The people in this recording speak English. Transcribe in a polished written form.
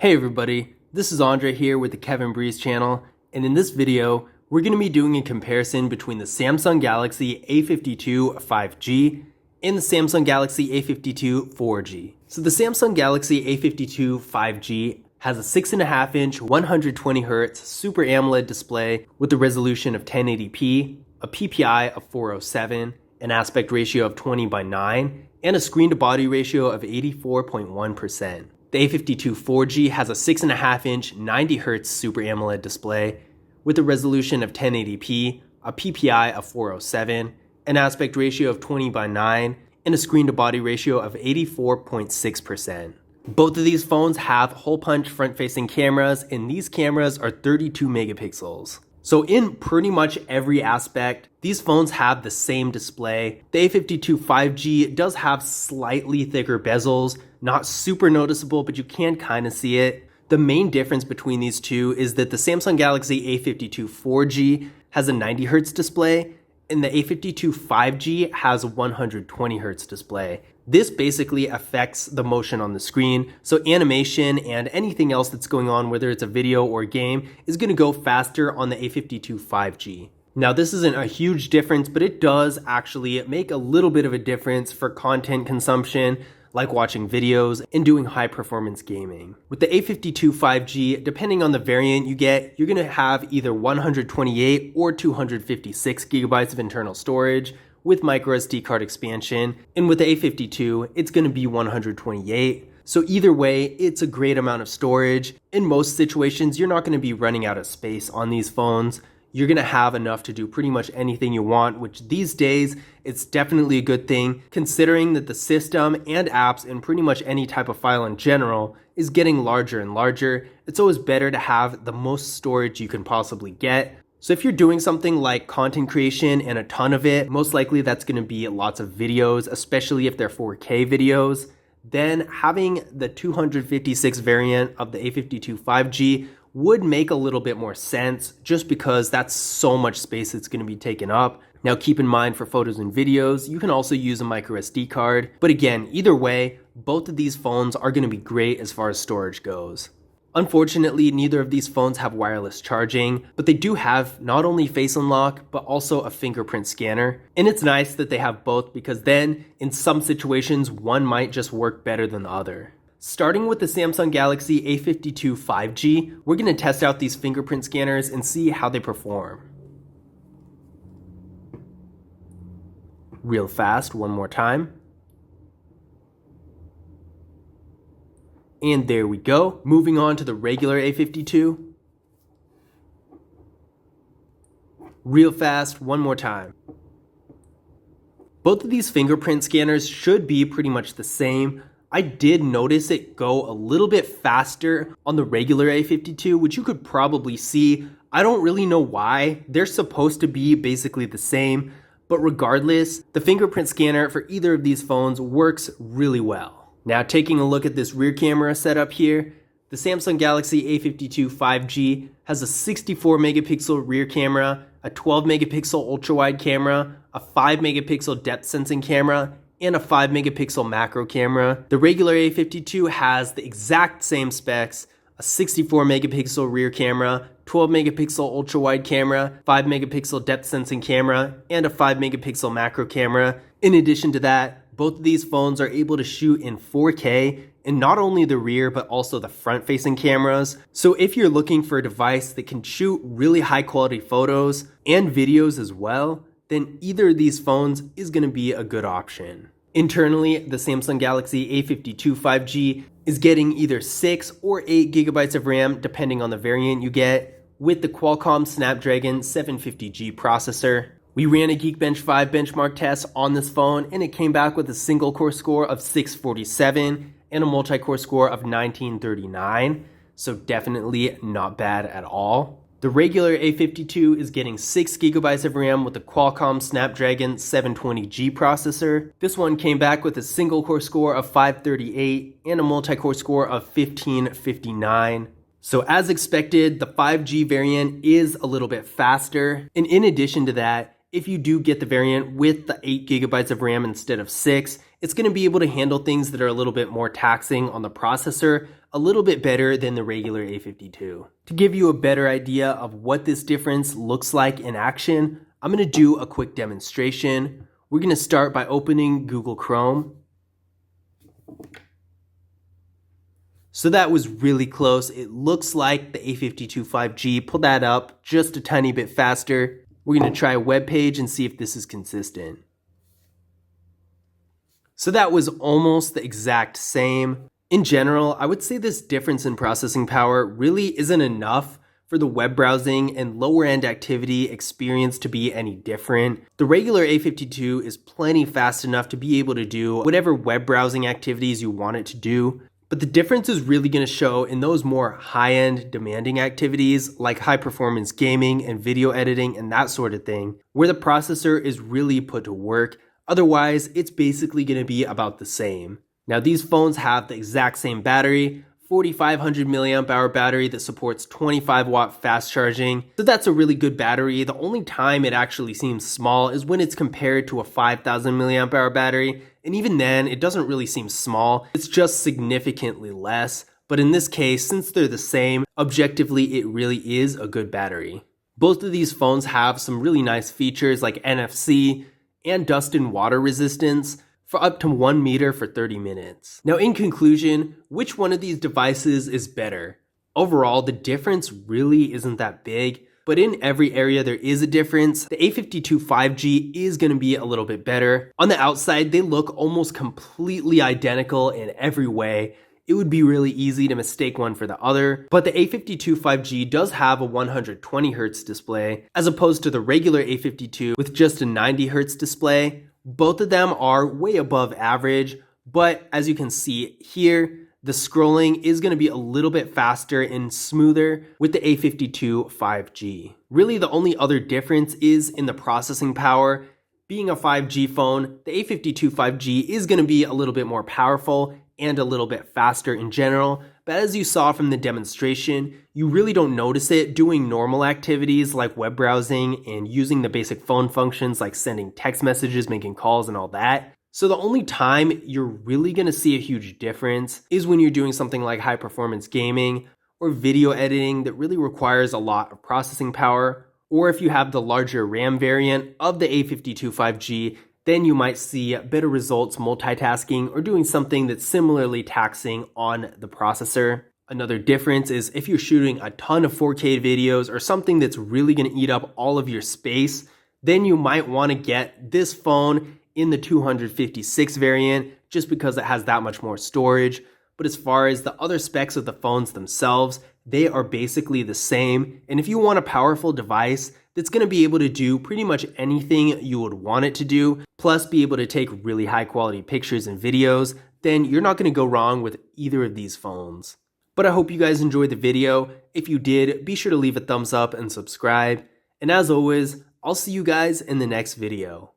Hey everybody, this is Andre here with the Kevin Breeze channel, and in this video, we're going to be doing a comparison between the Samsung Galaxy A52 5G and the Samsung Galaxy A52 4G. So the Samsung Galaxy A52 5G has a 6.5-inch 120Hz Super AMOLED display with a resolution of 1080p, a PPI of 407, an aspect ratio of 20:9, and a screen-to-body ratio of 84.1%. The A52 4G has a 6.5-inch 90Hz Super AMOLED display with a resolution of 1080p, a PPI of 407, an aspect ratio of 20:9, and a screen-to-body ratio of 84.6%. Both of these phones have hole-punch front-facing cameras, and these cameras are 32 megapixels. So in pretty much every aspect, these phones have the same display. The A52 5G does have slightly thicker bezels, not super noticeable, but you can kind of see it. The main difference between these two is that the Samsung Galaxy A52 4G has a 90Hz display, and the A52 5G has a 120Hz display. This basically affects the motion on the screen, so animation and anything else that's going on, whether it's a video or a game, is going to go faster on the A52 5G. Now this isn't a huge difference, but it does actually make a little bit of a difference for content consumption, like watching videos and doing high performance gaming. With the A52 5G, depending on the variant you get, you're going to have either 128 or 256 gigabytes of internal storage with micro SD card expansion, and with the A52, it's going to be 128. So either way, it's a great amount of storage. In most situations, you're not going to be running out of space on these phones. You're going to have enough to do pretty much anything you want, which these days, it's definitely a good thing, considering that the system and apps and pretty much any type of file in general is getting larger and larger. It's always better to have the most storage you can possibly get. So if you're doing something like content creation and a ton of it, most likely that's going to be lots of videos, especially if they're 4K videos, then having the 256 variant of the A52 5G would make a little bit more sense just because that's so much space that's going to be taken up. Now keep in mind for photos and videos, you can also use a micro SD card. But again, either way, both of these phones are going to be great as far as storage goes. Unfortunately, neither of these phones have wireless charging, but they do have not only face unlock, but also a fingerprint scanner. And it's nice that they have both because then in some situations, one might just work better than the other. Starting with the Samsung Galaxy A52 5G, we're going to test out these fingerprint scanners and see how they perform. Real fast, one more time. And there we go. Moving on to the regular A52. Real fast, one more time. Both of these fingerprint scanners should be pretty much the same. I did notice it go a little bit faster on the regular A52, which you could probably see. I don't really know why. They're supposed to be basically the same, but regardless, the fingerprint scanner for either of these phones works really well. Now taking a look at this rear camera setup here, the Samsung Galaxy A52 5G has a 64 megapixel rear camera, a 12 megapixel ultra-wide camera, a 5 megapixel depth sensing camera, and a 5 megapixel macro camera. The regular A52 has the exact same specs, a 64 megapixel rear camera, 12 megapixel ultra-wide camera, 5 megapixel depth sensing camera, and a 5 megapixel macro camera. In addition to that, both of these phones are able to shoot in 4K in not only the rear but also the front-facing cameras. So if you're looking for a device that can shoot really high-quality photos and videos as well, then either of these phones is going to be a good option. Internally, the Samsung Galaxy A52 5G is getting either 6 or 8 gigabytes of RAM depending on the variant you get, with the Qualcomm Snapdragon 750G processor. We ran a Geekbench 5 benchmark test on this phone and it came back with a single core score of 647 and a multi-core score of 1939, so definitely not bad at all. The regular A52 is getting 6 gigabytes of RAM with the Qualcomm Snapdragon 720G processor. This one came back with a single core score of 538 and a multi-core score of 1559. So as expected, the 5G variant is a little bit faster, and in addition to that, if you do get the variant with the 8 gigabytes of RAM instead of 6, it's going to be able to handle things that are a little bit more taxing on the processor, a little bit better than the regular A52. To give you a better idea of what this difference looks like in action, I'm going to do a quick demonstration. We're going to start by opening Google Chrome. So that was really close. It looks like the A52 5G. Pull that up just a tiny bit faster. We're going to try a web page and see if this is consistent. So that was almost the exact same. In general, I would say this difference in processing power really isn't enough for the web browsing and lower end activity experience to be any different. The regular A52 is plenty fast enough to be able to do whatever web browsing activities you want it to do. But the difference is really going to show in those more high-end demanding activities like high-performance gaming and video editing and that sort of thing, where the processor is really put to work. Otherwise, it's basically going to be about the same. Now, these phones have the exact same battery, 4500 milliamp hour battery that supports 25 watt fast charging. So that's a really good battery. The only time it actually seems small is when it's compared to a 5000 milliamp hour battery. And even then, it doesn't really seem small. It's just significantly less. But in this case, since they're the same, objectively, it really is a good battery. Both of these phones have some really nice features like NFC and dust and water resistance for up to 1 meter for 30 minutes. Now, in conclusion, which one of these devices is better? Overall, the difference really isn't that big, but in every area there is a difference. The A52 5G is going to be a little bit better. On the outside, they look almost completely identical in every way. It would be really easy to mistake one for the other, but the A52 5G does have a 120Hz display, as opposed to the regular A52 with just a 90Hz display. Both of them are way above average, but as you can see here, the scrolling is going to be a little bit faster and smoother with the A52 5G. Really, the only other difference is in the processing power. Being a 5G phone, the A52 5G is going to be a little bit more powerful and a little bit faster in general, but as you saw from the demonstration, you really don't notice it doing normal activities like web browsing and using the basic phone functions like sending text messages, making calls, and all that. So the only time you're really going to see a huge difference is when you're doing something like high performance gaming or video editing that really requires a lot of processing power, or if you have the larger RAM variant of the A52 5G, then you might see better results multitasking or doing something that's similarly taxing on the processor. Another difference is if you're shooting a ton of 4K videos or something that's really going to eat up all of your space, then you might want to get this phone in the 256 variant just because it has that much more storage. But as far as the other specs of the phones themselves, they are basically the same. And if you want a powerful device that's going to be able to do pretty much anything you would want it to do, plus be able to take really high quality pictures and videos, then you're not going to go wrong with either of these phones. But I hope you guys enjoyed the video. If you did, be sure to leave a thumbs up and subscribe. And as always, I'll see you guys in the next video.